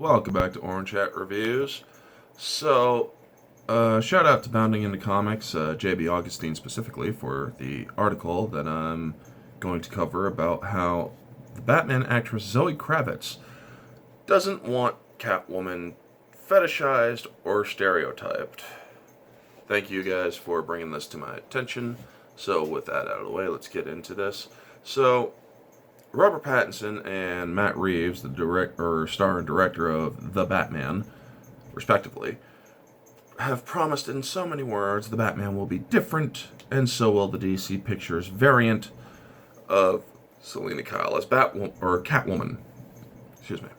Welcome back to Orange Hat Reviews. Shout out to Bounding Into Comics, JB Augustine specifically, for the article that I'm going to cover about how the Batman actress Zoe Kravitz doesn't want Catwoman fetishized or stereotyped. Thank you guys for bringing this to my attention. So with that out of the way, let's get into this. Robert Pattinson and Matt Reeves, the star and director of The Batman, respectively, have promised in so many words the Batman will be different, and so will the DC Pictures variant of Selina Kyle as Catwoman. Excuse me.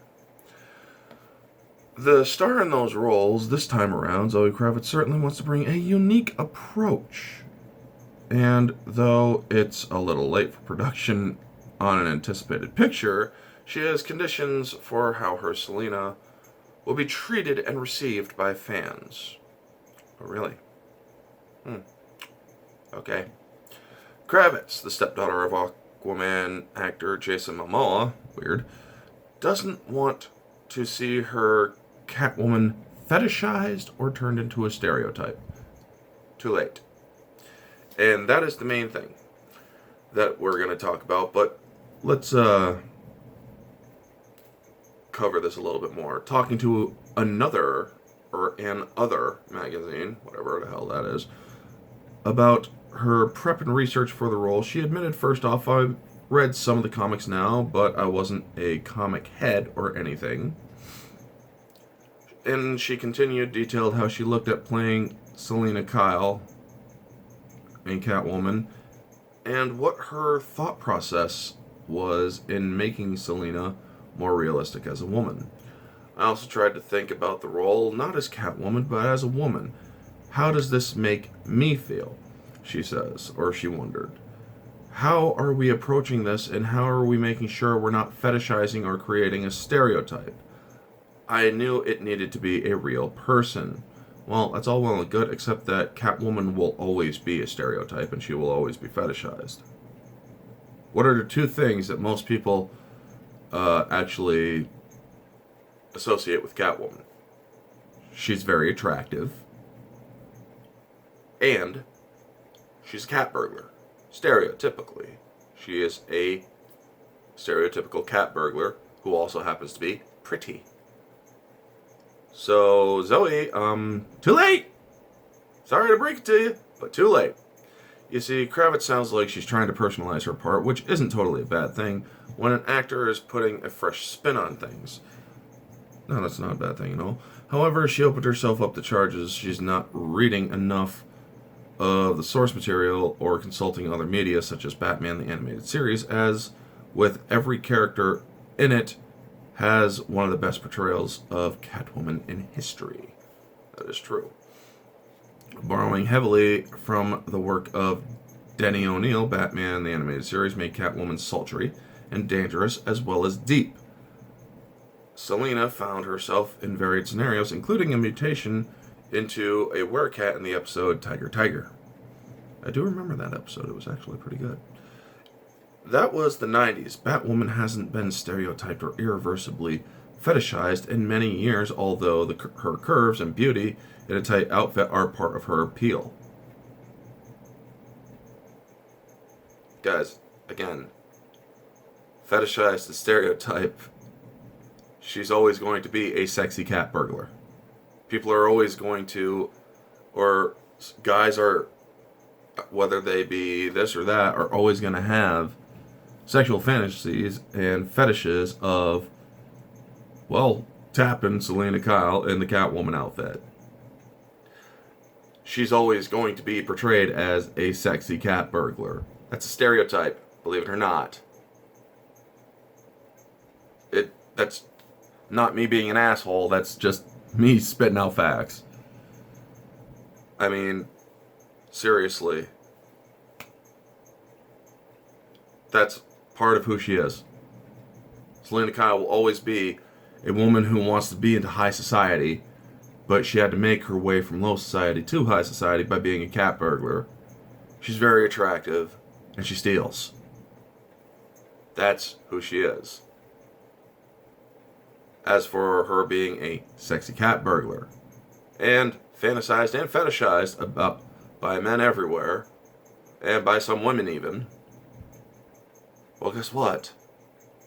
The star in those roles this time around, Zoe Kravitz, certainly wants to bring a unique approach. And though it's a little late for production on an anticipated picture, she has conditions for how her Selina will be treated and received by fans. Oh, really? Okay. Kravitz, the stepdaughter of Aquaman actor Jason Momoa, weird, doesn't want to see her Catwoman fetishized or turned into a stereotype. Too late. And that is the main thing that we're going to talk about, but let's cover this a little bit more. Talking to an other magazine, whatever the hell that is, about her prep and research for the role, she admitted, first off, I've read some of the comics now, but I wasn't a comic head or anything. And she continued, detailed how she looked at playing Selina Kyle in Catwoman, and what her thought process was in making Selina more realistic as a woman. I also tried to think about the role not as Catwoman, but as a woman. How does this make me feel? She says, or she wondered. How are we approaching this, and how are we making sure we're not fetishizing or creating a stereotype? I knew it needed to be a real person. Well, that's all well and good, except that Catwoman will always be a stereotype, and she will always be fetishized. What are the two things that most people actually associate with Catwoman? She's very attractive, and she's a cat burglar. Stereotypically, she is a stereotypical cat burglar who also happens to be pretty. So, Zoe, too late! Sorry to break it to you, but too late. You see, Kravitz sounds like she's trying to personalize her part, which isn't totally a bad thing when an actor is putting a fresh spin on things. No, that's not a bad thing at all. However, she opened herself up to charges she's not reading enough of the source material or consulting other media, such as Batman the Animated Series, as with every character in it has one of the best portrayals of Catwoman in history. That is true. Borrowing heavily from the work of Denny O'Neil, Batman the Animated Series made Catwoman sultry and dangerous as well as deep. Selina found herself in varied scenarios, including a mutation into a werecat in the episode Tiger Tiger. I do remember that episode. It was actually pretty good. That was the 90s. Batwoman hasn't been stereotyped or irreversibly fetishized in many years, although her curves and beauty in a tight outfit are part of her appeal. Guys, again, fetishized the stereotype. She's always going to be a sexy cat burglar. People are always going to, or guys are, whether they be this or that, are always going to have sexual fantasies and fetishes of, well, tapping Selina Kyle in the Catwoman outfit. She's always going to be portrayed as a sexy cat burglar. That's a stereotype, believe it or not. That's not me being an asshole, that's just me spitting out facts. I mean, seriously. That's part of who she is. Selina Kyle will always be a woman who wants to be into high society, but she had to make her way from low society to high society by being a cat burglar. She's very attractive, and she steals. That's who she is. as for her being a sexy cat burglar, and fantasized and fetishized about by men everywhere, and by some women even, well, guess what?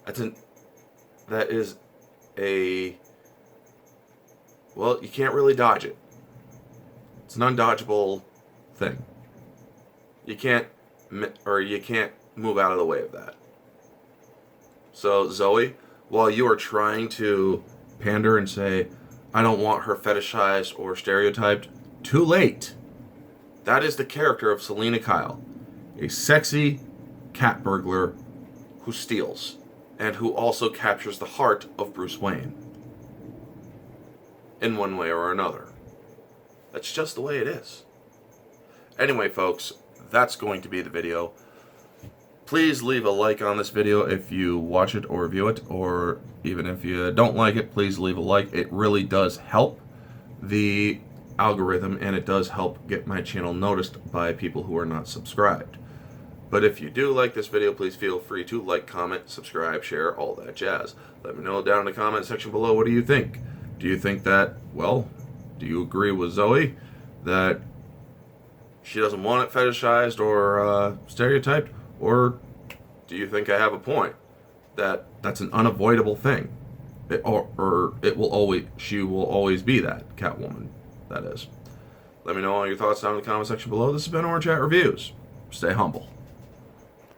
That is a... Well, you can't really dodge it. It's an undodgeable thing. You can't move out of the way of that. So, Zoe, while you are trying to pander and say, I don't want her fetishized or stereotyped, too late. That is the character of Selina Kyle, a sexy cat burglar who steals, and who also captures the heart of Bruce Wayne. In one way or another. That's just the way it is. Anyway, folks, that's going to be the video. Please leave a like on this video if you watch it or review it, or even if you don't like it, please leave a like. It really does help the algorithm, and it does help get my channel noticed by people who are not subscribed. But if you do like this video, please feel free to like, comment, subscribe, share, all that jazz. Let me know down in the comment section below, what do you think? Do you think that, well, do you agree with Zoe that she doesn't want it fetishized or stereotyped? Or do you think I have a point that that's an unavoidable thing? She will always be that, Catwoman, that is. Let me know all your thoughts down in the comment section below. This has been Orange Hat Reviews. Stay humble.